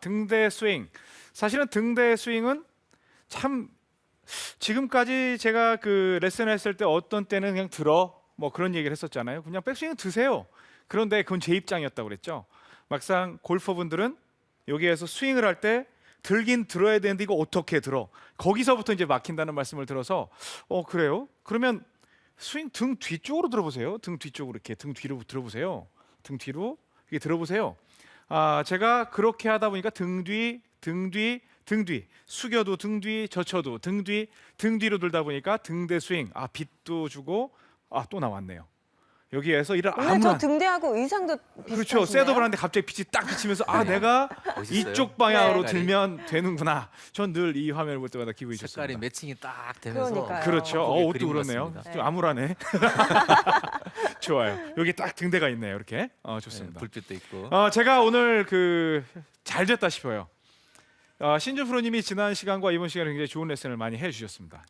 등대 스윙. 사실은 등대 스윙은 참 지금까지 제가 그 레슨을 했을 때 어떤 때는 그냥 들어 뭐 그런 얘기를 했었잖아요. 그냥 백스윙 드세요. 그런데 그건 제 입장이었다고 그랬죠. 막상 골퍼분들은 여기에서 스윙을 할 때 들긴 들어야 되는데 이거 어떻게 들어? 거기서부터 이제 막힌다는 말씀을 들어서 그래요? 그러면 스윙 등 뒤쪽으로 들어보세요. 등 뒤쪽으로 이렇게 등 뒤로 들어보세요. 등 뒤로 이렇게 들어보세요. 제가 그렇게 하다 보니까 등 뒤 숙여도 등 뒤, 젖혀도 등 뒤로 들다 보니까 등대 스윙. 빛도 주고 또 나왔네요. 여기에서 이런 오늘 저 아무런 등대하고 의상도 비슷하시네요. 그렇죠. 셋업을 하는데 갑자기 빛이 딱 비치면서 내가 멋있어요. 이쪽 방향으로 네. 들면 되는구나. 전 늘 이 화면을 볼 때마다 기분이 색깔이 좋습니다. 매칭이 딱 되면서 그러니까요. 그렇죠. 한국의 옷도 그림 그렇네요. 같습니다. 좀 암울하네. 좋아요. 여기 딱 등대가 있네요. 이렇게 좋습니다. 불빛도 있고. 제가 오늘 잘 됐다 싶어요. 신준 프로님이 지난 시간과 이번 시간에 굉장히 좋은 레슨을 많이 해주셨습니다.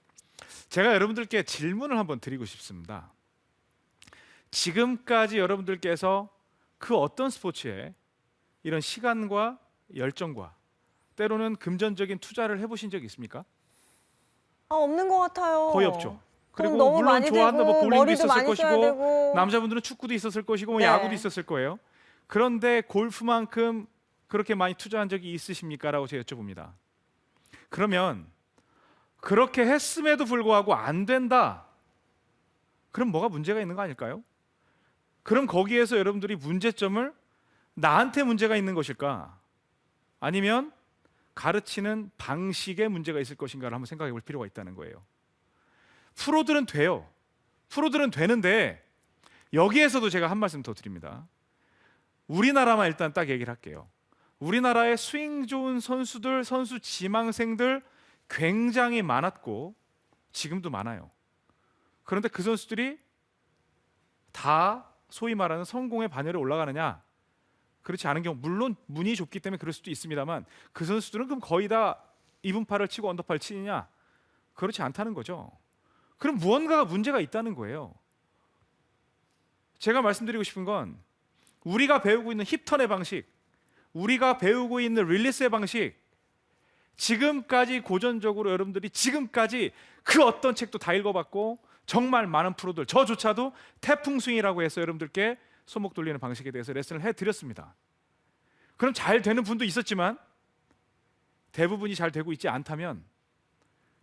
제가 여러분들께 질문을 한번 드리고 싶습니다. 지금까지 여러분들께서 그 어떤 스포츠에 이런 시간과 열정과 때로는 금전적인 투자를 해보신 적이 있습니까? 없는 것 같아요. 거의 없죠. 그리고 너무 물론 많이 좋아한다 들고, 볼링도 머리도 있었을 많이 써야 것이고 되고. 남자분들은 축구도 있었을 것이고 네. 야구도 있었을 거예요. 그런데 골프만큼 그렇게 많이 투자한 적이 있으십니까? 라고 제가 여쭤봅니다. 그러면 그렇게 했음에도 불구하고 안 된다. 그럼 뭐가 문제가 있는 거 아닐까요? 그럼 거기에서 여러분들이 문제점을 나한테 문제가 있는 것일까? 아니면 가르치는 방식에 문제가 있을 것인가를 한번 생각해 볼 필요가 있다는 거예요. 프로들은 돼요. 프로들은 되는데 여기에서도 제가 한 말씀 더 드립니다. 우리나라만 일단 딱 얘기를 할게요. 우리나라의 스윙 좋은 선수들, 선수 지망생들 굉장히 많았고 지금도 많아요. 그런데 그 선수들이 다 소위 말하는 성공의 반열에 올라가느냐? 그렇지 않은 경우, 물론 문이 좁기 때문에 그럴 수도 있습니다만 그 선수들은 그럼 거의 다 이분팔을 치고 언더팔을 치느냐? 그렇지 않다는 거죠. 그럼 무언가가 문제가 있다는 거예요. 제가 말씀드리고 싶은 건 우리가 배우고 있는 힙턴의 방식, 우리가 배우고 있는 릴리스의 방식, 지금까지 고전적으로 여러분들이 지금까지 그 어떤 책도 다 읽어봤고 정말 많은 프로들, 저조차도 태풍 스윙이라고 해서 여러분들께 손목 돌리는 방식에 대해서 레슨을 해드렸습니다. 그럼 잘 되는 분도 있었지만 대부분이 잘 되고 있지 않다면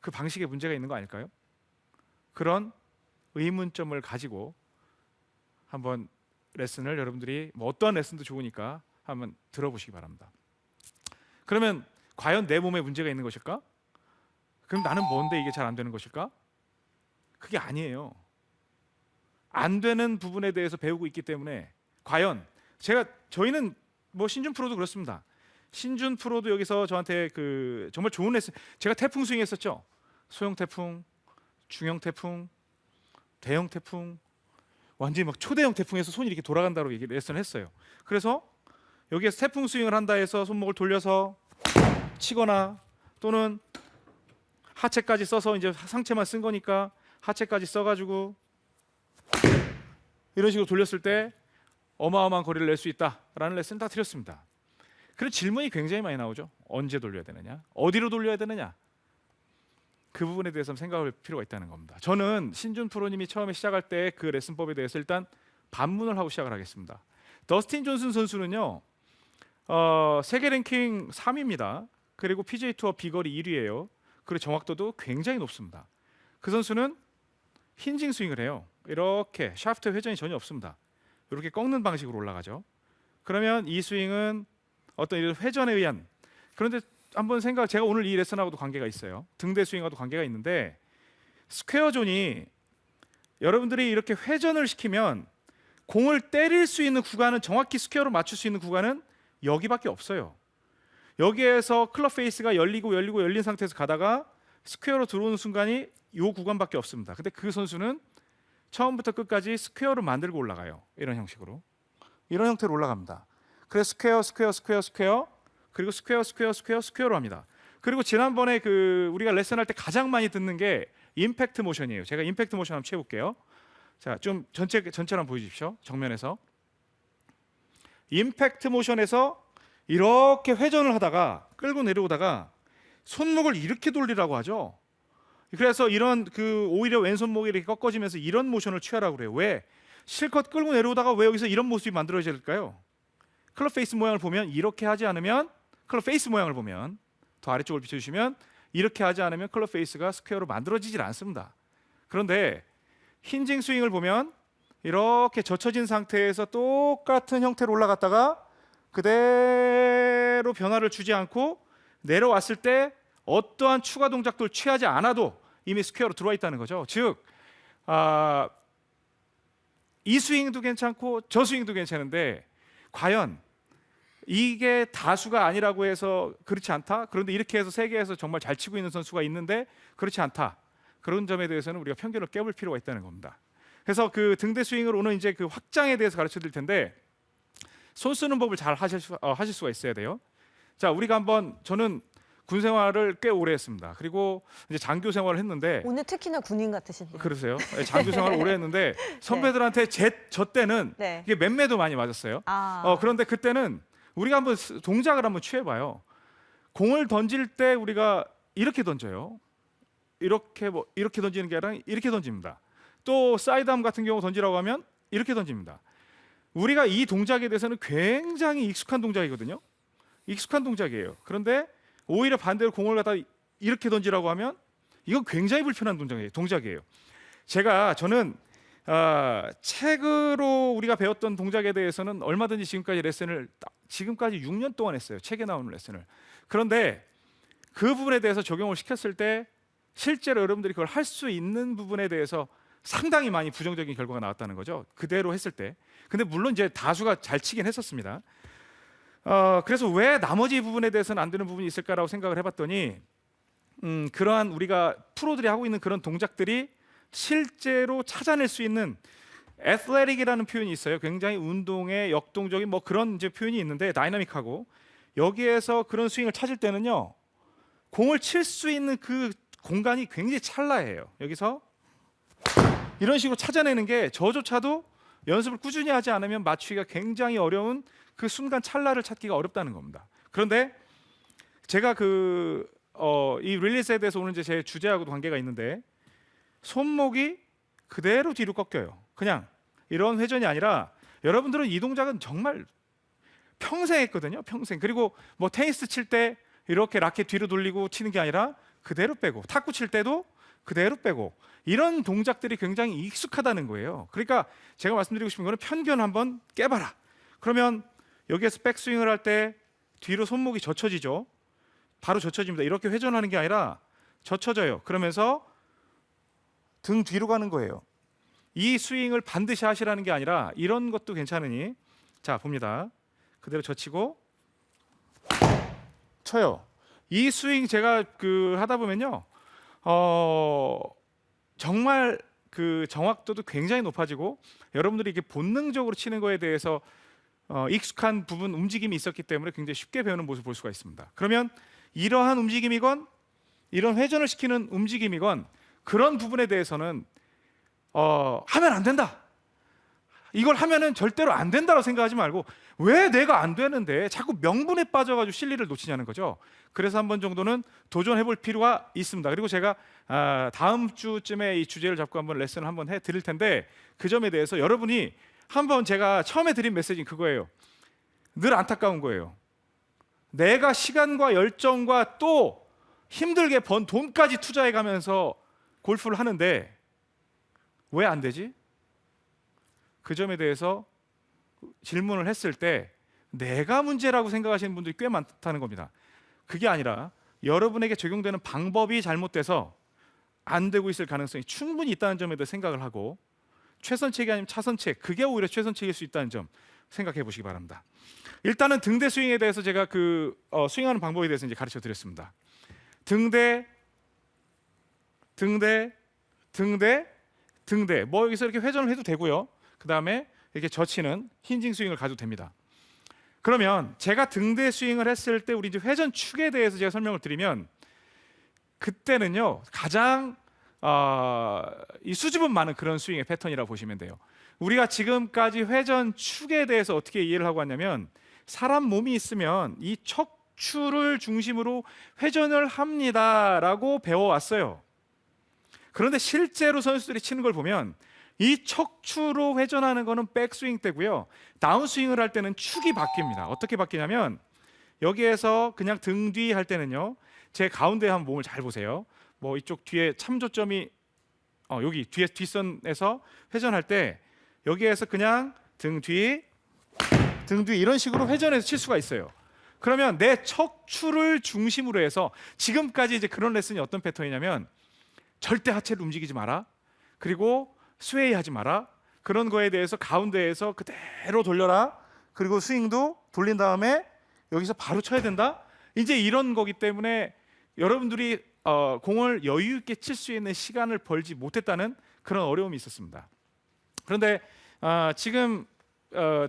그 방식에 문제가 있는 거 아닐까요? 그런 의문점을 가지고 한번 레슨을 여러분들이 어떠한 레슨도 좋으니까 한번 들어보시기 바랍니다. 그러면 과연 내 몸에 문제가 있는 것일까? 그럼 나는 뭔데 이게 잘 안 되는 것일까? 그게 아니에요. 안 되는 부분에 대해서 배우고 있기 때문에 과연 저희는 신준 프로도 그렇습니다. 신준 프로도 여기서 저한테 정말 좋은 레슨, 제가 태풍 스윙 했었죠. 소형 태풍, 중형 태풍, 대형 태풍, 완전히 막 초대형 태풍에서 손이 이렇게 돌아간다고 레슨을 했어요. 그래서 여기에서 태풍 스윙을 한다 해서 손목을 돌려서 치거나 또는 하체까지 써서 이제 상체만 쓴 거니까 하체까지 써가지고 이런 식으로 돌렸을 때 어마어마한 거리를 낼 수 있다라는 레슨 다 드렸습니다. 그런 질문이 굉장히 많이 나오죠. 언제 돌려야 되느냐? 어디로 돌려야 되느냐? 그 부분에 대해서 생각할 필요가 있다는 겁니다. 저는 신준 프로님이 처음에 시작할 때 그 레슨법에 대해서 일단 반문을 하고 시작을 하겠습니다. 더스틴 존슨 선수는요, 세계 랭킹 3위입니다. 그리고 PGA 투어 비거리 1위예요. 그리고 정확도도 굉장히 높습니다. 그 선수는 힌징 스윙을 해요. 이렇게 샤프트 회전이 전혀 없습니다. 이렇게 꺾는 방식으로 올라가죠. 그러면 이 스윙은 어떤 이런 회전에 의한, 그런데 한번 제가 오늘 이 레슨하고도 관계가 있어요. 등대 스윙하고도 관계가 있는데 스퀘어 존이 여러분들이 이렇게 회전을 시키면 공을 때릴 수 있는 구간은, 정확히 스퀘어로 맞출 수 있는 구간은 여기밖에 없어요. 여기에서 클럽 페이스가 열린 상태에서 가다가 스퀘어로 들어오는 순간이 이 구간밖에 없습니다. 근데 그 선수는 처음부터 끝까지 스퀘어를 만들고 올라가요. 이런 형식으로, 이런 형태로 올라갑니다. 그래서 스퀘어 그리고 스퀘어로 합니다. 그리고 지난번에 우리가 레슨할 때 가장 많이 듣는 게 임팩트 모션이에요. 제가 임팩트 모션 한번 채워볼게요. 자, 좀 전체로 한번 보여주십시오. 정면에서 임팩트 모션에서 이렇게 회전을 하다가 끌고 내려오다가 손목을 이렇게 돌리라고 하죠. 그래서 이런 오히려 왼손목이 이렇게 꺾어지면서 이런 모션을 취하라고 그래요. 왜? 실컷 끌고 내려오다가 왜 여기서 이런 모습이 만들어질까요? 클럽 페이스 모양을 보면 이렇게 하지 않으면 클럽 페이스 모양을 보면 더 아래쪽을 비춰주시면 이렇게 하지 않으면 클럽 페이스가 스퀘어로 만들어지질 않습니다. 그런데 힌징 스윙을 보면 이렇게 젖혀진 상태에서 똑같은 형태로 올라갔다가 그대로 변화를 주지 않고 내려왔을 때 어떠한 추가 동작도 취하지 않아도 이미 스퀘어로 들어와 있다는 거죠. 즉, 이 스윙도 괜찮고 저 스윙도 괜찮은데 과연 이게 다수가 아니라고 해서 그렇지 않다? 그런데 이렇게 해서 세계에서 정말 잘 치고 있는 선수가 있는데 그렇지 않다. 그런 점에 대해서는 우리가 편견을 깨볼 필요가 있다는 겁니다. 그래서 그 등대 스윙을 오늘 이제 그 확장에 대해서 가르쳐 드릴 텐데 손 쓰는 법을 잘 하실 수가 있어야 돼요. 자, 우리가 한번 저는 군 생활을 꽤 오래 했습니다. 그리고 이제 장교 생활을 했는데 오늘 특히나 군인 같으신데요. 그러세요? 네, 장교 생활을 오래 했는데 선배들한테 저 때는 네. 이게 맴매도 많이 맞았어요. 그런데 그때는 우리가 한번 동작을 한번 취해봐요. 공을 던질 때 우리가 이렇게 던져요. 이렇게 던지는 게 아니라 이렇게 던집니다. 또 사이드암 같은 경우 던지라고 하면 이렇게 던집니다. 우리가 이 동작에 대해서는 굉장히 익숙한 동작이거든요. 익숙한 동작이에요. 그런데 오히려 반대로 공을 갖다 이렇게 던지라고 하면 이건 굉장히 불편한 동작이에요. 저는 책으로 우리가 배웠던 동작에 대해서는 얼마든지 지금까지 6년 동안 했어요. 책에 나오는 레슨을. 그런데 그 부분에 대해서 적용을 시켰을 때 실제로 여러분들이 그걸 할 수 있는 부분에 대해서 상당히 많이 부정적인 결과가 나왔다는 거죠. 그대로 했을 때. 근데 물론 이제 다수가 잘 치긴 했었습니다. 그래서 왜 나머지 부분에 대해서는 안 되는 부분이 있을까라고 생각을 해봤더니 그러한 우리가 프로들이 하고 있는 그런 동작들이 실제로 찾아낼 수 있는 애슬레틱이라는 표현이 있어요. 굉장히 운동의 역동적인 그런 이제 표현이 있는데 다이나믹하고 여기에서 그런 스윙을 찾을 때는요 공을 칠 수 있는 그 공간이 굉장히 찰나해요. 여기서 이런 식으로 찾아내는 게 저조차도 연습을 꾸준히 하지 않으면 맞추기가 굉장히 어려운 그 순간 찰나를 찾기가 어렵다는 겁니다. 그런데 제가 이 릴리스에 대해서 오늘 이제 제 주제하고도 관계가 있는데 손목이 그대로 뒤로 꺾여요. 그냥 이런 회전이 아니라 여러분들은 이 동작은 정말 평생 했거든요. 평생. 그리고 테니스 칠 때 이렇게 라켓 뒤로 돌리고 치는 게 아니라 그대로 빼고 탁구 칠 때도 그대로 빼고 이런 동작들이 굉장히 익숙하다는 거예요. 그러니까 제가 말씀드리고 싶은 거는 편견 한번 깨봐라. 그러면 여기에서 백스윙을 할 때 뒤로 손목이 젖혀지죠. 바로 젖혀집니다. 이렇게 회전하는 게 아니라 젖혀져요. 그러면서 등 뒤로 가는 거예요. 이 스윙을 반드시 하시라는 게 아니라 이런 것도 괜찮으니 자 봅니다. 그대로 젖히고 쳐요. 이 스윙 제가 하다 보면요 정말 그 정확도도 굉장히 높아지고 여러분들이 이게 본능적으로 치는 거에 대해서 익숙한 부분 움직임이 있었기 때문에 굉장히 쉽게 배우는 모습을 볼 수가 있습니다. 그러면 이러한 움직임이건 이런 회전을 시키는 움직임이건 그런 부분에 대해서는 하면 안 된다. 이걸 하면은 절대로 안 된다고 생각하지 말고 왜 내가 안 되는데 자꾸 명분에 빠져가지고 실리를 놓치냐는 거죠. 그래서 한 번 정도는 도전해볼 필요가 있습니다. 그리고 제가 다음 주쯤에 이 주제를 잡고 한번 레슨을 한번 해드릴 텐데 그 점에 대해서 여러분이 한번 제가 처음에 드린 메시지는 그거예요. 늘 안타까운 거예요. 내가 시간과 열정과 또 힘들게 번 돈까지 투자해가면서 골프를 하는데 왜 안 되지? 그 점에 대해서 질문을 했을 때 내가 문제라고 생각하시는 분들이 꽤 많다는 겁니다. 그게 아니라 여러분에게 적용되는 방법이 잘못돼서 안 되고 있을 가능성이 충분히 있다는 점에 대해 생각을 하고 최선책이 아니면 차선책, 그게 오히려 최선책일 수 있다는 점 생각해 보시기 바랍니다. 일단은 등대 스윙에 대해서 제가 스윙하는 방법에 대해서 이제 가르쳐 드렸습니다. 등대, 등대, 등대, 등대. 여기서 이렇게 회전을 해도 되고요. 그 다음에 이렇게 젖히는 힌징 스윙을 가도 됩니다. 그러면 제가 등대 스윙을 했을 때 우리 이제 회전 축에 대해서 제가 설명을 드리면 그때는요 가장 이 수줍음 많은 그런 스윙의 패턴이라고 보시면 돼요. 우리가 지금까지 회전 축에 대해서 어떻게 이해를 하고 왔냐면 사람 몸이 있으면 이 척추를 중심으로 회전을 합니다라고 배워왔어요. 그런데 실제로 선수들이 치는 걸 보면 이 척추로 회전하는 거는 백스윙 때고요. 다운스윙을 할 때는 축이 바뀝니다. 어떻게 바뀌냐면 여기에서 그냥 등 뒤 할 때는요. 제 가운데 한번 몸을 잘 보세요. 뭐 이쪽 뒤에 참조점이 여기 뒤에 뒷선에서 회전할 때 여기에서 그냥 등 뒤 이런 식으로 회전해서 칠 수가 있어요. 그러면 내 척추를 중심으로 해서 지금까지 이제 그런 레슨이 어떤 패턴이냐면 절대 하체를 움직이지 마라. 그리고 스웨이 하지 마라. 그런 거에 대해서 가운데에서 그대로 돌려라. 그리고 스윙도 돌린 다음에 여기서 바로 쳐야 된다. 이제 이런 거기 때문에 여러분들이 공을 여유 있게 칠 수 있는 시간을 벌지 못했다는 그런 어려움이 있었습니다. 그런데 지금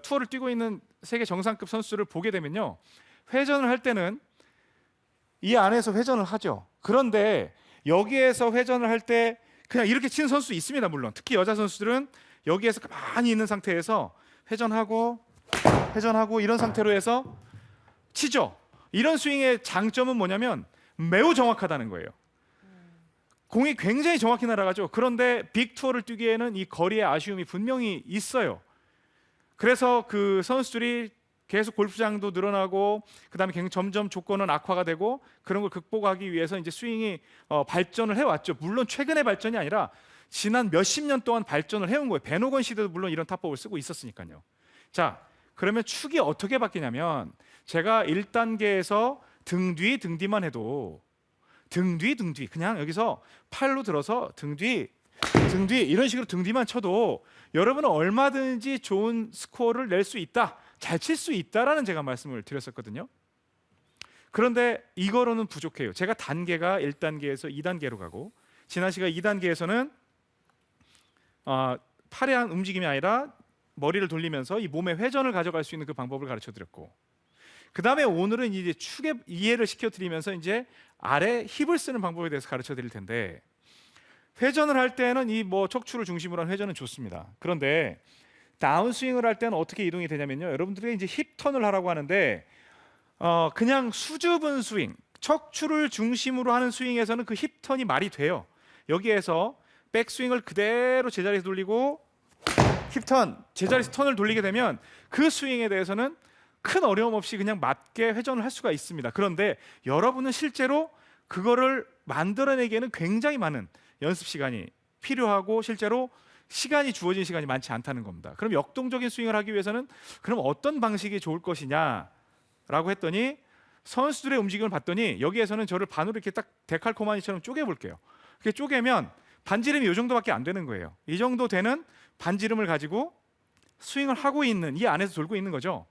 투어를 뛰고 있는 세계 정상급 선수를 보게 되면요, 회전을 할 때는 이 안에서 회전을 하죠. 그런데 여기에서 회전을 할 때 그냥 이렇게 치는 선수 있습니다. 물론 특히 여자 선수들은 여기에서 가만히 있는 상태에서 회전하고 이런 상태로 해서 치죠. 이런 스윙의 장점은 뭐냐면 매우 정확하다는 거예요. 공이 굉장히 정확히 날아가죠. 그런데 빅투어를 뛰기에는 이 거리의 아쉬움이 분명히 있어요. 그래서 그 선수들이 계속 골프장도 늘어나고 그다음에 점점 조건은 악화가 되고 그런 걸 극복하기 위해서 이제 스윙이 발전을 해왔죠. 물론 최근의 발전이 아니라 지난 몇십 년 동안 발전을 해온 거예요. 벤 호건 시대도 물론 이런 타법을 쓰고 있었으니까요. 자, 그러면 축이 어떻게 바뀌냐면 제가 1단계에서 등 뒤만 해도 등 뒤 그냥 여기서 팔로 들어서 등 뒤 이런 식으로 등 뒤만 쳐도 여러분은 얼마든지 좋은 스코어를 낼 수 있다. 잘 칠 수 있다라는 제가 말씀을 드렸었거든요. 그런데 이거로는 부족해요. 제가 단계가 1단계에서 2단계로 가고 진한 씨가 2단계에서는 팔의 한 움직임이 아니라 머리를 돌리면서 이 몸의 회전을 가져갈 수 있는 그 방법을 가르쳐 드렸고, 그 다음에 오늘은 이제 축의 이해를 시켜드리면서 이제 아래 힙을 쓰는 방법에 대해서 가르쳐 드릴 텐데, 회전을 할 때는 이 척추를 중심으로 한 회전은 좋습니다. 그런데 다운스윙을 할 때는 어떻게 이동이 되냐면요, 여러분들이 이제 힙 턴을 하라고 하는데 그냥 수줍은 스윙, 척추를 중심으로 하는 스윙에서는 그 힙 턴이 말이 돼요. 여기에서 백스윙을 그대로 제자리에서 돌리고 힙 턴, 제자리에서 턴을 돌리게 되면 그 스윙에 대해서는 큰 어려움 없이 그냥 맞게 회전을 할 수가 있습니다. 그런데 여러분은 실제로 그거를 만들어내기에는 굉장히 많은 연습 시간이 필요하고 실제로 시간이 주어진 시간이 많지 않다는 겁니다. 그럼 역동적인 스윙을 하기 위해서는 그럼 어떤 방식이 좋을 것이냐라고 했더니 선수들의 움직임을 봤더니 여기에서는 저를 반으로 이렇게 딱 데칼코마니처럼 쪼개볼게요. 그렇게 쪼개면 반지름이 이 정도밖에 안 되는 거예요. 이 정도 되는 반지름을 가지고 스윙을 하고 있는, 이 안에서 돌고 있는 거죠.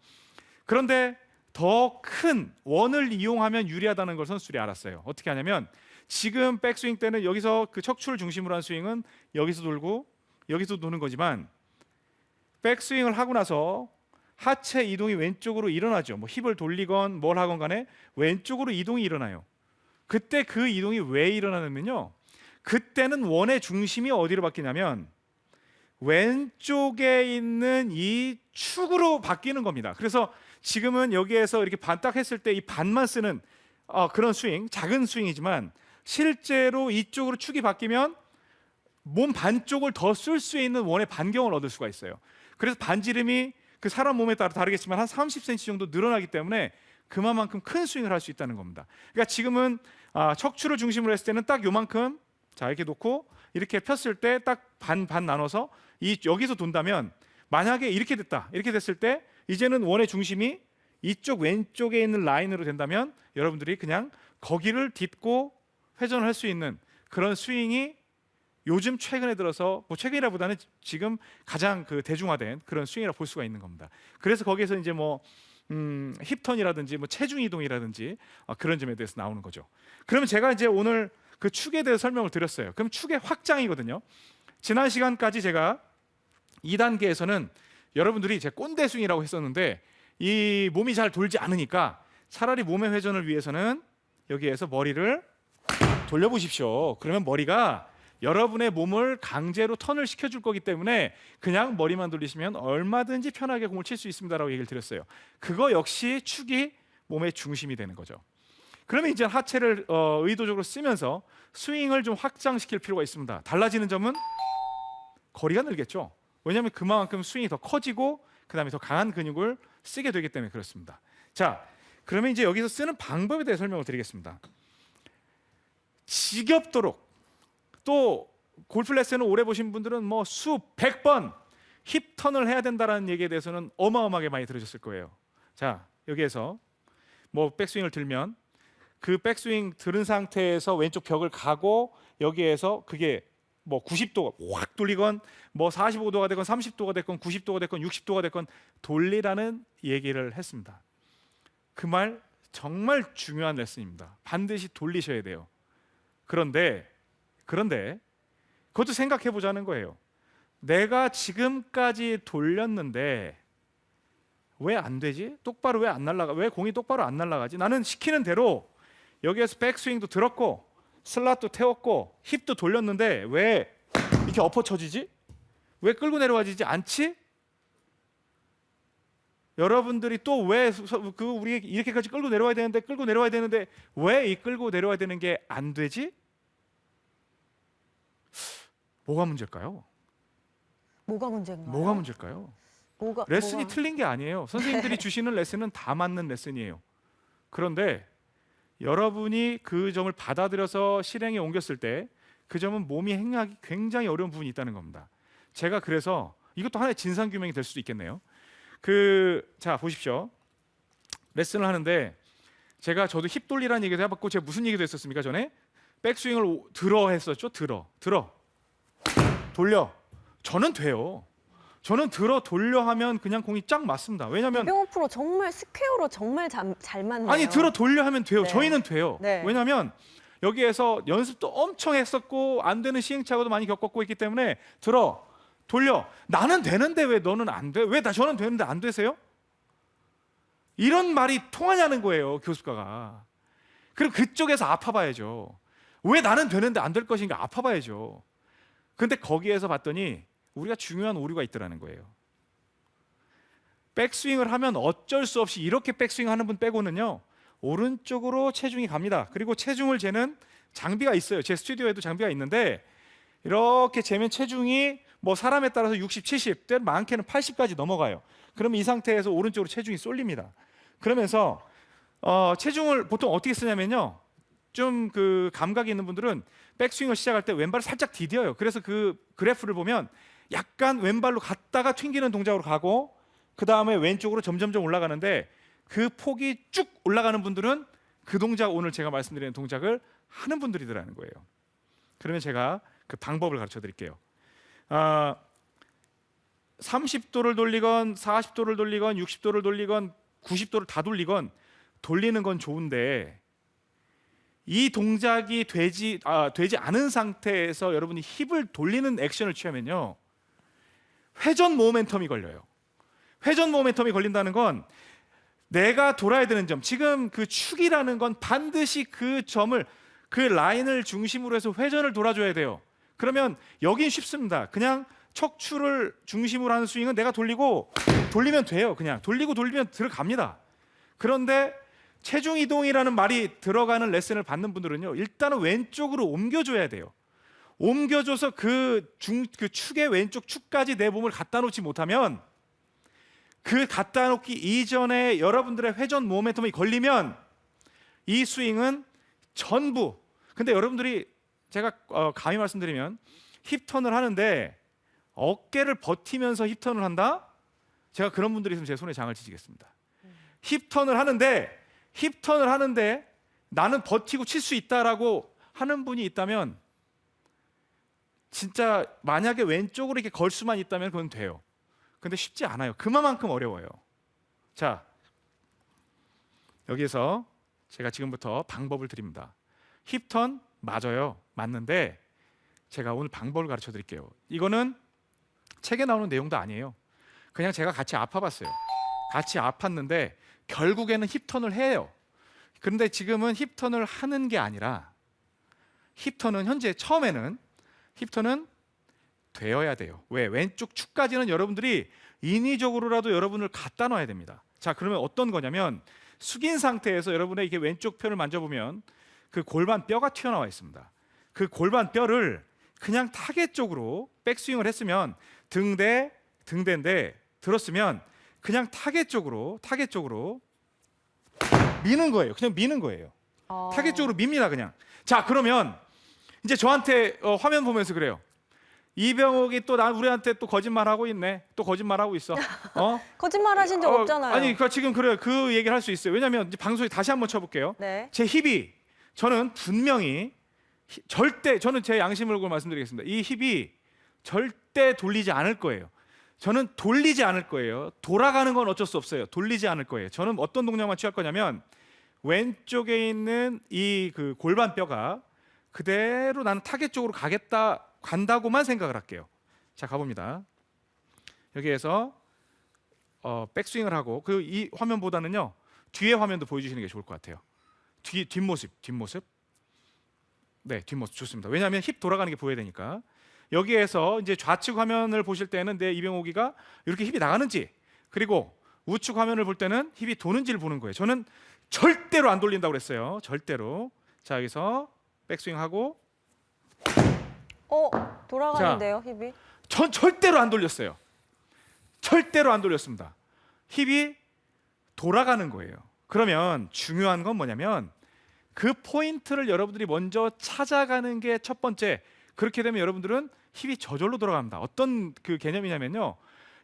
그런데 더 큰 원을 이용하면 유리하다는 걸 선수들이 알았어요. 어떻게 하냐면 지금 백스윙 때는 여기서 그 척추를 중심으로 한 스윙은 여기서 돌고 여기서 도는 거지만 백스윙을 하고 나서 하체 이동이 왼쪽으로 일어나죠. 뭐 힙을 돌리건 뭘 하건 간에 왼쪽으로 이동이 일어나요. 그때 그 이동이 왜 일어나냐면요, 그때는 원의 중심이 어디로 바뀌냐면 왼쪽에 있는 이 축으로 바뀌는 겁니다. 그래서 지금은 여기에서 이렇게 반딱 했을 때 이 반만 쓰는 그런 스윙, 작은 스윙이지만 실제로 이쪽으로 축이 바뀌면 몸 반쪽을 더 쓸 수 있는 원의 반경을 얻을 수가 있어요. 그래서 반지름이 그 사람 몸에 따라 다르겠지만 한 30cm 정도 늘어나기 때문에 그만큼 큰 스윙을 할 수 있다는 겁니다. 그러니까 지금은 척추를 중심으로 했을 때는 딱 요만큼, 자 이렇게 놓고 이렇게 폈을 때 딱 반 나눠서 여기서 돈다면 만약에 이렇게 됐을 때 이제는 원의 중심이 이쪽 왼쪽에 있는 라인으로 된다면 여러분들이 그냥 거기를 딛고 회전을 할 수 있는 그런 스윙이 요즘 최근에 들어서 최근이라보다는 지금 가장 그 대중화된 그런 스윙이라고 볼 수가 있는 겁니다. 그래서 거기에서 이제 힙턴이라든지 체중 이동이라든지 그런 점에 대해서 나오는 거죠. 그러면 제가 이제 오늘 그 축에 대해서 설명을 드렸어요. 그럼 축의 확장이거든요. 지난 시간까지 제가 2단계에서는 여러분들이 제 꼰대 스윙이라고 했었는데 이 몸이 잘 돌지 않으니까 차라리 몸의 회전을 위해서는 여기에서 머리를 돌려보십시오. 그러면 머리가 여러분의 몸을 강제로 턴을 시켜줄 거기 때문에 그냥 머리만 돌리시면 얼마든지 편하게 공을 칠 수 있습니다라고 얘기를 드렸어요. 그거 역시 축이 몸의 중심이 되는 거죠. 그러면 이제 하체를 의도적으로 쓰면서 스윙을 좀 확장시킬 필요가 있습니다. 달라지는 점은 거리가 늘겠죠. 왜냐하면 그만큼 스윙이 더 커지고 그 다음에 더 강한 근육을 쓰게 되기 때문에 그렇습니다. 자, 그러면 이제 여기서 쓰는 방법에 대해 설명을 드리겠습니다. 지겹도록, 또 골프 레슨을 오래 보신 분들은 뭐 수백 번 힙 턴을 해야 된다는 얘기에 대해서는 어마어마하게 많이 들으셨을 거예요. 자, 여기에서 뭐 백스윙을 들면 그 백스윙 들은 상태에서 왼쪽 벽을 가고 여기에서 그게 뭐 90도가 확 돌리건 뭐 45도가 되건 30도가 됐건 90도가 됐건 60도가 됐건 돌리라는 얘기를 했습니다. 그 말 정말 중요한 레슨입니다. 반드시 돌리셔야 돼요. 그런데 그것도 생각해 보자는 거예요. 내가 지금까지 돌렸는데 왜 안 되지? 똑바로 왜 안 날아가? 왜 공이 똑바로 안 날아가지? 나는 시키는 대로 여기에서 백스윙도 들었고 슬롯도 태웠고 힙도 돌렸는데 왜 이렇게 엎어쳐지지? 왜 끌고 내려와지지 않지? 여러분들이 또 왜 우리 이렇게까지 끌고 내려와야 되는데 왜 이 끌고 내려와야 되는 게 안 되지? 뭐가 문제일까요? 뭐가 문제인가요? 뭐가 문제일까요? 레슨이 틀린 게 아니에요. 선생님들이 주시는 레슨은 다 맞는 레슨이에요. 그런데 여러분이 그 점을 받아들여서 실행에 옮겼을 때 그 점은 몸이 행하기 굉장히 어려운 부분이 있다는 겁니다. 제가 그래서 이것도 하나의 진상규명이 될 수도 있겠네요. 자 보십시오. 레슨을 하는데 저도 힙 돌리라는 얘기도 해봤고 제가 무슨 얘기도 했었습니까? 전에 백스윙을 들어 했었죠. 들어 돌려. 저는 돼요. 저는 들어 돌려 하면 그냥 공이 쫙 맞습니다. 왜냐하면 이병호 프로 정말 스퀘어로 정말 잘 맞네요. 아니 들어 돌려 하면 돼요. 네. 저희는 돼요. 네. 왜냐하면 여기에서 연습도 엄청 했었고 안 되는 시행착오도 많이 겪었고 있기 때문에 들어 돌려. 나는 되는데 왜 너는 안 돼? 왜 저는 되는데 안 되세요? 이런 말이 통하냐는 거예요, 교수가가. 그럼 그쪽에서 아파봐야죠. 왜 나는 되는데 안 될 것인가 아파봐야죠. 근데 거기에서 봤더니 우리가 중요한 오류가 있더라는 거예요. 백스윙을 하면 어쩔 수 없이 이렇게 백스윙 하는 분 빼고는요 오른쪽으로 체중이 갑니다. 그리고 체중을 재는 장비가 있어요. 제 스튜디오에도 장비가 있는데 이렇게 재면 체중이 뭐 사람에 따라서 60, 70, 때는 많게는 80까지 넘어가요. 그러면 이 상태에서 오른쪽으로 체중이 쏠립니다. 그러면서 체중을 보통 어떻게 쓰냐면요, 좀 그 감각이 있는 분들은 백스윙을 시작할 때 왼발을 살짝 디뎌요. 그래서 그 그래프를 보면 약간 왼발로 갔다가 튕기는 동작으로 가고 그 다음에 왼쪽으로 점점점 올라가는데 그 폭이 쭉 올라가는 분들은 그 동작, 오늘 제가 말씀드리는 동작을 하는 분들이더라는 거예요. 그러면 제가 그 방법을 가르쳐 드릴게요. 30도를 돌리건 40도를 돌리건 60도를 돌리건 90도를 다 돌리는 건 좋은데 이 동작이 되지 않은 상태에서 여러분이 힙을 돌리는 액션을 취하면요 회전 모멘텀이 걸려요. 회전 모멘텀이 걸린다는 건 내가 돌아야 되는 점, 지금 그 축이라는 건 반드시 그 점을, 그 라인을 중심으로 해서 회전을 돌아줘야 돼요. 그러면 여긴 쉽습니다. 그냥 척추를 중심으로 하는 스윙은 내가 돌리면 돼요. 그냥 돌리면 들어갑니다. 그런데 체중 이동이라는 말이 들어가는 레슨을 받는 분들은요 일단은 왼쪽으로 옮겨줘야 돼요. 옮겨줘서 그 축의 왼쪽 축까지 내 몸을 갖다 놓지 못하면 그 갖다 놓기 이전에 여러분들의 회전 모멘텀이 걸리면 이 스윙은 전부, 근데 여러분들이 제가 감히 말씀드리면 힙턴을 하는데 어깨를 버티면서 힙턴을 한다? 제가 그런 분들이 있으면 제 손에 장을 치시겠습니다. 힙턴을 하는데 나는 버티고 칠 수 있다라고 하는 분이 있다면 진짜 만약에 왼쪽으로 이렇게 걸 수만 있다면 그건 돼요. 근데 쉽지 않아요. 그만큼 어려워요. 자, 여기서 제가 지금부터 방법을 드립니다. 힙턴 맞아요. 맞는데 제가 오늘 방법을 가르쳐 드릴게요. 이거는 책에 나오는 내용도 아니에요. 그냥 제가 같이 아파봤어요. 같이 아팠는데 결국에는 힙턴을 해요. 그런데 지금은 힙턴을 하는 게 아니라 힙턴은 처음에는 힙턴은 되어야 돼요. 왜? 왼쪽 축까지는 여러분들이 인위적으로라도 여러분을 갖다 놔야 됩니다. 자, 그러면 어떤 거냐면 숙인 상태에서 여러분의 이게 왼쪽 편을 만져보면 그 골반 뼈가 튀어나와 있습니다. 그 골반 뼈를 그냥 타겟 쪽으로 백스윙을 했으면 등대인데 들었으면 그냥 타겟 쪽으로 미는 거예요. 그냥 미는 거예요. 타겟 쪽으로 밉니다, 그냥. 자, 그러면 이제 저한테 화면 보면서 그래요. 이병옥이 또 우리한테 또 거짓말하고 있네. 또 거짓말하고 있어. 거짓말 하신 적 없잖아요. 아니, 지금 그래요. 그 얘기를 할 수 있어요. 왜냐하면 이제 방송에 다시 한번 쳐볼게요. 네. 제 힙이 저는 분명히 절대 저는 제 양심을 걸고 말씀드리겠습니다. 이 힙이 절대 돌리지 않을 거예요. 저는 돌리지 않을 거예요. 돌아가는 건 어쩔 수 없어요. 돌리지 않을 거예요. 저는 어떤 동작만 취할 거냐면 왼쪽에 있는 이 그 골반 뼈가 그대로 나는 타겟 쪽으로 간다고만 생각을 할게요. 자, 가봅니다. 여기에서 백스윙을 하고 그 이 화면보다는요 뒤에 화면도 보여주시는 게 좋을 것 같아요. 뒷모습. 네, 뒷모습 좋습니다. 왜냐하면 힙 돌아가는 게 보여야 되니까. 여기에서 이제 좌측 화면을 보실 때는 내 이병옥이가 이렇게 힙이 나가는지, 그리고 우측 화면을 볼 때는 힙이 도는지를 보는 거예요. 저는 절대로 안 돌린다고 그랬어요. 절대로. 자, 여기서 백스윙하고 돌아가는데요, 힙이? 전 절대로 안 돌렸어요. 절대로 안 돌렸습니다. 힙이 돌아가는 거예요. 그러면 중요한 건 뭐냐면 그 포인트를 여러분들이 먼저 찾아가는 게 첫 번째. 그렇게 되면 여러분들은 힙이 저절로 돌아갑니다. 어떤 그 개념이냐면요.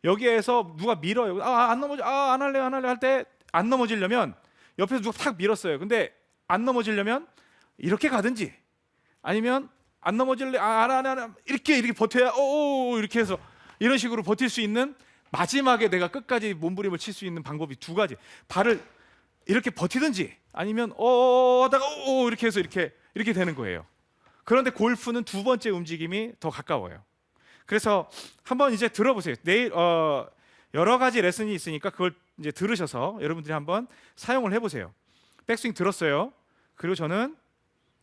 여기에서 누가 밀어요. 안 넘어져. 안 할래 할 때 안 넘어지려면 옆에서 누가 탁 밀었어요. 근데 안 넘어지려면 이렇게 가든지 아니면 안 넘어질래. 안 이렇게 버텨야 이렇게 해서 이런 식으로 버틸 수 있는 마지막에 내가 끝까지 몸부림을 칠 수 있는 방법이 두 가지. 발을 이렇게 버티든지 아니면 하다가 이렇게 해서 이렇게 되는 거예요. 그런데 골프는 두 번째 움직임이 더 가까워요. 그래서 한번 이제 들어보세요. 내일 여러 가지 레슨이 있으니까 그걸 이제 들으셔서 여러분들이 한번 사용을 해보세요. 백스윙 들었어요. 그리고 저는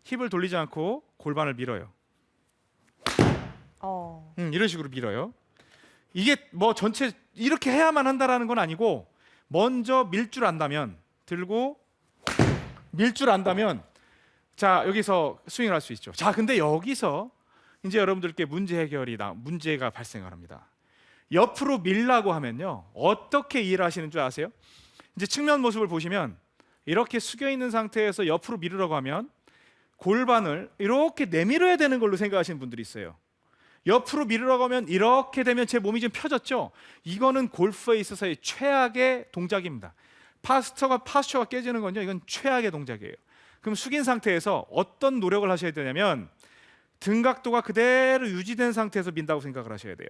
힙을 돌리지 않고 골반을 밀어요. 이런 식으로 밀어요. 이게 뭐 전체 이렇게 해야만 한다라는 건 아니고 먼저 밀 줄 안다면 들고 밀 줄 안다면 자, 여기서 스윙을 할 수 있죠. 자, 근데 여기서 이제 여러분들께 문제가 발생을 합니다. 옆으로 밀라고 하면요 어떻게 이해를 하시는 줄 아세요? 이제 측면 모습을 보시면 이렇게 숙여 있는 상태에서 옆으로 밀으라고 하면 골반을 이렇게 내밀어야 되는 걸로 생각하시는 분들이 있어요. 옆으로 밀으라고 하면 이렇게 되면 제 몸이 좀 펴졌죠. 이거는 골프에 있어서의 최악의 동작입니다. 파스처가 깨지는 건요 이건 최악의 동작이에요. 그럼 숙인 상태에서 어떤 노력을 하셔야 되냐면 등각도가 그대로 유지된 상태에서 민다고 생각을 하셔야 돼요.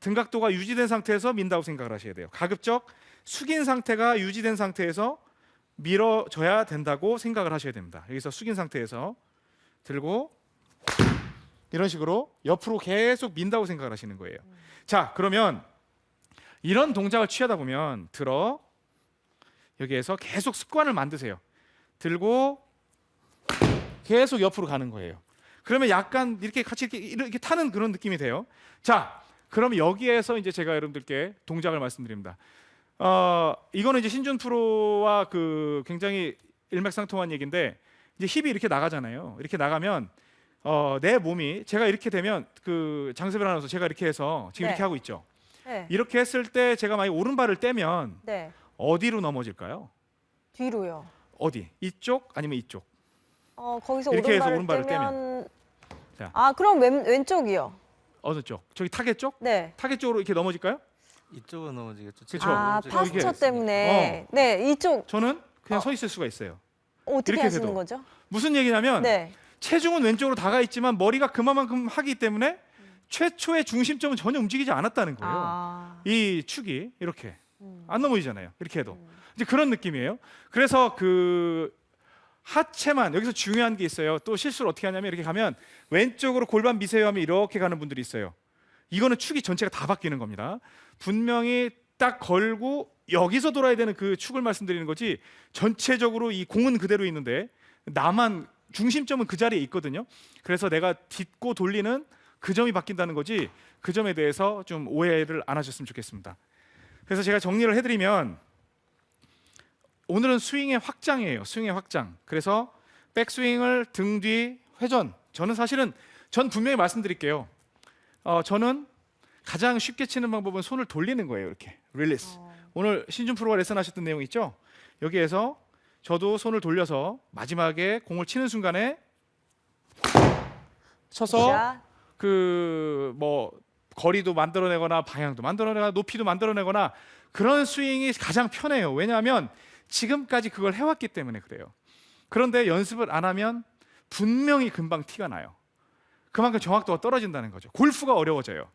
등각도가 유지된 상태에서 민다고 생각을 하셔야 돼요. 가급적 숙인 상태가 유지된 상태에서 밀어줘야 된다고 생각을 하셔야 됩니다. 여기서 숙인 상태에서 들고 이런 식으로 옆으로 계속 민다고 생각을 하시는 거예요. 자, 그러면 이런 동작을 취하다 보면 여기에서 계속 습관을 만드세요. 들고 계속 옆으로 가는 거예요. 그러면 약간 이렇게 같이 이렇게 타는 그런 느낌이 돼요. 자, 그럼 여기에서 이제 제가 여러분들께 동작을 말씀드립니다. 이거는 이제 신준 프로와 그 굉장히 일맥상통한 얘기인데 이제 힙이 이렇게 나가잖아요. 이렇게 나가면 내 몸이 제가 이렇게 되면 그 장세별 아나운서 제가 이렇게 해서 지금 이렇게 하고 있죠. 네. 이렇게 했을 때 제가 만약 오른발을 떼면 네. 어디로 넘어질까요? 뒤로요. 어디? 이쪽 아니면 이쪽? 거기서 이렇게 해서 오른발을 오른발을 떼면 자. 그럼 왼쪽이요. 어느 쪽? 저기 타겟 쪽? 네. 타겟 쪽으로 이렇게 넘어질까요? 이쪽은 넘어지겠죠. 그쵸. 파스처 이게- 때문에. 네, 이쪽. 저는 그냥 서 있을 수가 있어요. 어떻게 이렇게 하시는 돼도. 거죠? 무슨 얘기냐면 네. 체중은 왼쪽으로 다가 있지만 머리가 그만큼 하기 때문에 최초의 중심점은 전혀 움직이지 않았다는 거예요. 이 축이 이렇게 안 넘어지잖아요. 이렇게 해도 이제 그런 느낌이에요. 그래서 그 하체만 여기서 중요한 게 있어요. 또 실수를 어떻게 하냐면 이렇게 가면 왼쪽으로 골반 미세요 하면 이렇게 가는 분들이 있어요. 이거는 축이 전체가 다 바뀌는 겁니다. 분명히 딱 걸고 여기서 돌아야 되는 그 축을 말씀드리는 거지 전체적으로 이 공은 그대로 있는데 나만 중심점은 그 자리에 있거든요. 그래서 내가 딛고 돌리는 그 점이 바뀐다는 거지 그 점에 대해서 좀 오해를 안 하셨으면 좋겠습니다. 그래서 제가 정리를 해드리면 오늘은 스윙의 확장이에요. 스윙의 확장. 그래서 백스윙을 등 뒤 회전. 저는 사실은 전 분명히 말씀드릴게요. 저는 가장 쉽게 치는 방법은 손을 돌리는 거예요. 이렇게 릴리스. 오늘 신준 프로가 레슨하셨던 내용 있죠? 여기에서 저도 손을 돌려서 마지막에 공을 치는 순간에 쳐서 자, 그 뭐 거리도 만들어내거나 방향도 만들어내거나 높이도 만들어내거나 그런 스윙이 가장 편해요. 왜냐하면 지금까지 그걸 해왔기 때문에 그래요. 그런데 연습을 안 하면 분명히 금방 티가 나요. 그만큼 정확도가 떨어진다는 거죠. 골프가 어려워져요.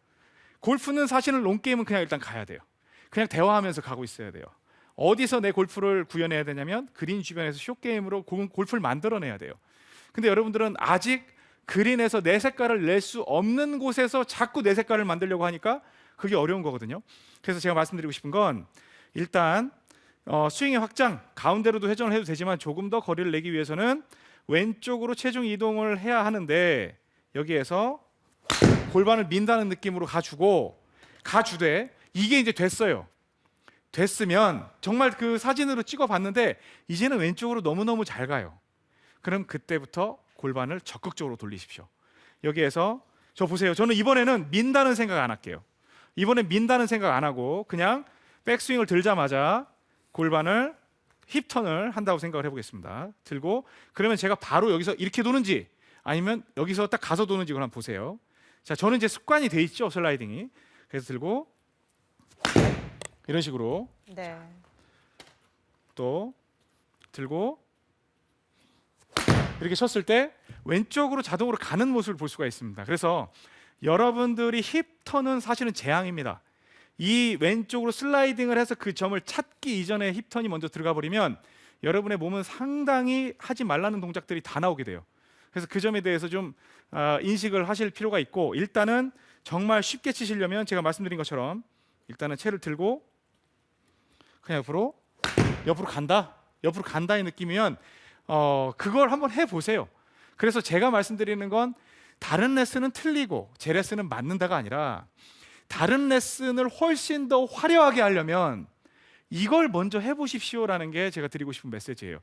골프는 사실은 롱게임은 그냥 일단 가야 돼요. 그냥 대화하면서 가고 있어야 돼요. 어디서 내 골프를 구현해야 되냐면 그린 주변에서 숏게임으로 골프를 만들어내야 돼요. 근데 여러분들은 아직 그린에서 내 색깔을 낼 수 없는 곳에서 자꾸 내 색깔을 만들려고 하니까 그게 어려운 거거든요. 그래서 제가 말씀드리고 싶은 건 일단 스윙의 확장, 가운데로도 회전을 해도 되지만 조금 더 거리를 내기 위해서는 왼쪽으로 체중 이동을 해야 하는데 여기에서 골반을 민다는 느낌으로 가주되 이게 이제 됐어요. 됐으면 정말 그 사진으로 찍어봤는데 이제는 왼쪽으로 너무너무 잘 가요. 그럼 그때부터 골반을 적극적으로 돌리십시오. 여기에서 저 보세요. 저는 이번에는 민다는 생각 안 할게요. 이번엔 민다는 생각 안 하고 그냥 백스윙을 들자마자 골반을 힙턴을 한다고 생각을 해보겠습니다. 들고 그러면 제가 바로 여기서 이렇게 도는지 아니면 여기서 딱 가서 도는지 그걸 한번 보세요. 자, 저는 이제 습관이 돼 있죠, 슬라이딩이. 그래서 들고 이런 식으로 네. 또 들고 이렇게 쳤을 때 왼쪽으로 자동으로 가는 모습을 볼 수가 있습니다. 그래서 여러분들이 힙턴은 사실은 재앙입니다. 이 왼쪽으로 슬라이딩을 해서 그 점을 찾기 이전에 힙턴이 먼저 들어가 버리면 여러분의 몸은 상당히 하지 말라는 동작들이 다 나오게 돼요. 그래서 그 점에 대해서 좀 인식을 하실 필요가 있고 일단은 정말 쉽게 치시려면 제가 말씀드린 것처럼 일단은 채를 들고 그냥 옆으로 간다의 느낌이면 그걸 한번 해보세요. 그래서 제가 말씀드리는 건 다른 레슨은 틀리고 제 레슨은 맞는다가 아니라 다른 레슨을 훨씬 더 화려하게 하려면 이걸 먼저 해보십시오라는 게 제가 드리고 싶은 메시지예요.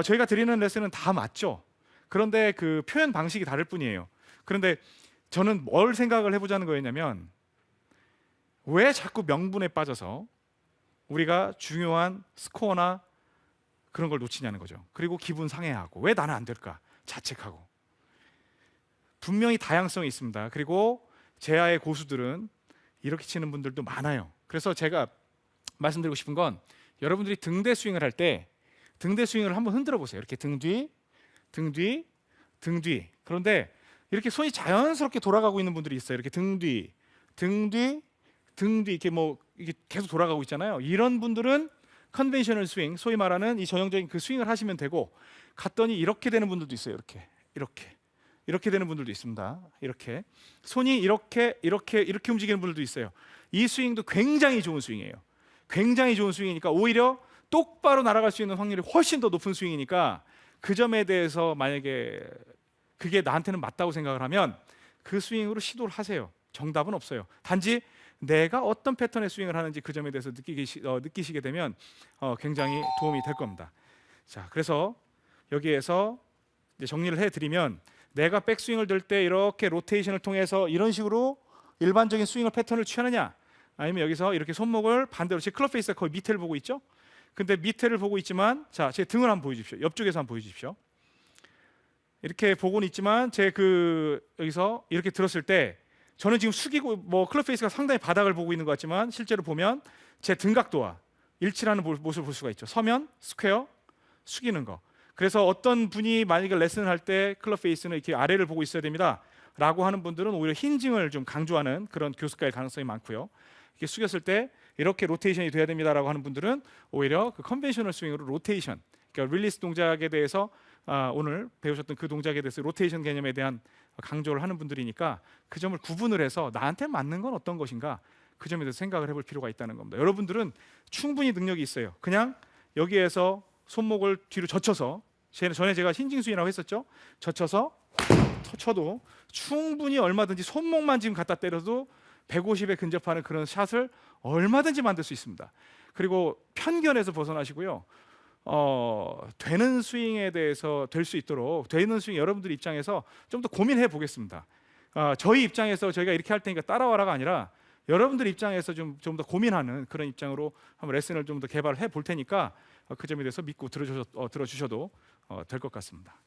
저희가 드리는 레슨은 다 맞죠. 그런데 그 표현 방식이 다를 뿐이에요. 그런데 저는 뭘 생각을 해보자는 거였냐면 왜 자꾸 명분에 빠져서 우리가 중요한 스코어나 그런 걸 놓치냐는 거죠. 그리고 기분 상해하고 왜 나는 안 될까 자책하고. 분명히 다양성이 있습니다. 그리고 제아의 고수들은 이렇게 치는 분들도 많아요. 그래서 제가 말씀드리고 싶은 건 여러분들이 등대 스윙을 할 때 등대 스윙을 한번 흔들어 보세요. 이렇게 등 뒤. 그런데 이렇게 손이 자연스럽게 돌아가고 있는 분들이 있어요. 이렇게 등 뒤 이렇게 이게 계속 돌아가고 있잖아요. 이런 분들은 컨벤셔널 스윙, 소위 말하는 이 전형적인 그 스윙을 하시면 되고 갔더니 이렇게 되는 분들도 있어요. 이렇게 되는 분들도 있습니다. 이렇게 손이 이렇게 움직이는 분들도 있어요. 이 스윙도 굉장히 좋은 스윙이에요. 굉장히 좋은 스윙이니까 오히려 똑바로 날아갈 수 있는 확률이 훨씬 더 높은 스윙이니까 그 점에 대해서 만약에 그게 나한테는 맞다고 생각을 하면 그 스윙으로 시도를 하세요. 정답은 없어요. 단지 내가 어떤 패턴의 스윙을 하는지 그 점에 대해서 느끼시게 되면 굉장히 도움이 될 겁니다. 자, 그래서 여기에서 이제 정리를 해드리면 내가 백스윙을 들 때 이렇게 로테이션을 통해서 이런 식으로 일반적인 스윙을 패턴을 취하느냐 아니면 여기서 이렇게 손목을 반대로 제 클럽 페이스가 거의 밑에를 보고 있죠. 근데 밑에를 보고 있지만 자, 제 등을 한번 보여주십시오. 옆쪽에서 한번 보여주십시오. 이렇게 보고는 있지만 제 여기서 이렇게 들었을 때 저는 지금 숙이고 클럽 페이스가 상당히 바닥을 보고 있는 것 같지만 실제로 보면 제 등각도와 일치하는 모습을 볼 수가 있죠. 서면, 스퀘어, 숙이는 거. 그래서 어떤 분이 만약에 레슨을 할 때 클럽 페이스는 이렇게 아래를 보고 있어야 됩니다 라고 하는 분들은 오히려 힌징을 좀 강조하는 그런 교습가일 가능성이 많고요. 이렇게 숙였을 때 이렇게 로테이션이 돼야 됩니다 라고 하는 분들은 오히려 그 컨벤셔널 스윙으로 로테이션, 그러니까 릴리스 동작에 대해서 오늘 배우셨던 그 동작에 대해서 로테이션 개념에 대한 강조를 하는 분들이니까 그 점을 구분을 해서 나한테 맞는 건 어떤 것인가 그 점에 대해서 생각을 해볼 필요가 있다는 겁니다. 여러분들은 충분히 능력이 있어요. 그냥 여기에서 손목을 뒤로 젖혀서 전에 제가 힌징 스윙이라고 했었죠. 젖혀서 쳐도 충분히 얼마든지 손목만 지금 갖다 때려도 150에 근접하는 그런 샷을 얼마든지 만들 수 있습니다. 그리고 편견에서 벗어나시고요. 되는 스윙에 대해서 될 수 있도록 되는 스윙 여러분들 입장에서 좀 더 고민해 보겠습니다. 저희 입장에서 저희가 이렇게 할 테니까 따라와라가 아니라 여러분들 입장에서 좀 더 고민하는 그런 입장으로 한번 레슨을 좀 더 개발해 볼 테니까 그 점에 대해서 믿고 들어주셔도 될 것 같습니다.